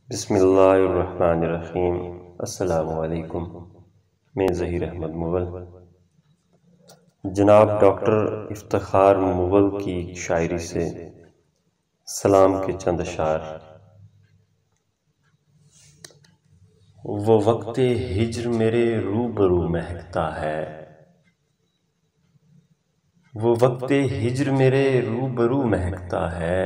بسم اللہ الرحمن الرحیم۔ السلام علیکم۔ میں ظہیر احمد مغل جناب ڈاکٹر افتخار مغل کی شاعری سے سلام کے چند اشعار۔ وہ وقت ہجر میرے روبرو مہکتا ہے، وہ وقت ہجر میرے روبرو مہکتا ہے،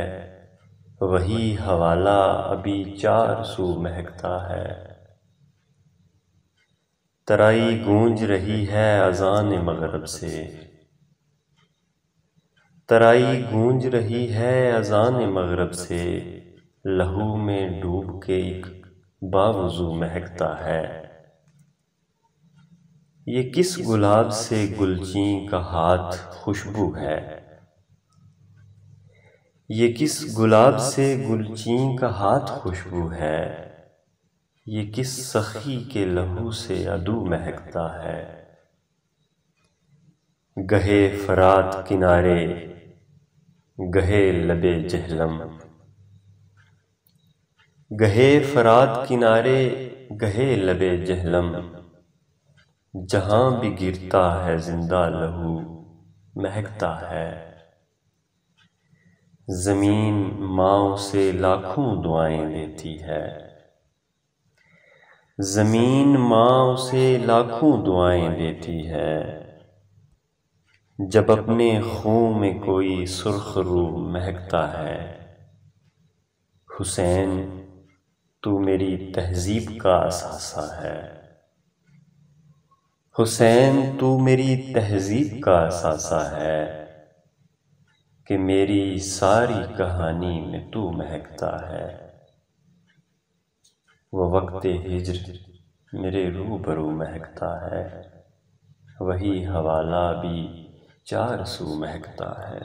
وہی حوالہ ابھی چار سو مہکتا ہے۔ ترائی گونج رہی ہے اذان مغرب سے، ترائی گونج رہی ہے اذان مغرب سے، لہو میں ڈوب کے ایک باوضو مہکتا ہے۔ یہ کس گلاب سے گلچین کا ہاتھ خوشبو ہے، یہ کس گلاب سے گلچین کا ہاتھ خوشبو ہے، یہ کس سخی کے لہو سے عدو مہکتا ہے۔ گہے فرات کنارے گہے لب جہلم، گہے فرات کنارے گہے لب جہلم، جہاں بھی گرتا ہے زندہ لہو مہکتا ہے۔ زمین ماں سے لاکھوں دعائیں دیتی ہے، زمین ماں سے لاکھوں دعائیں دیتی ہے، جب اپنے خون میں کوئی سرخ روح مہکتا ہے۔ حسین تو میری تہذیب کا اثاثہ ہے، حسین تو میری تہذیب کا اثاثہ ہے، کہ میری ساری کہانی میں تو مہکتا ہے۔ وہ وقت ہجر میرے روبرو مہکتا ہے، وہی حوالہ بھی چار سو مہکتا ہے۔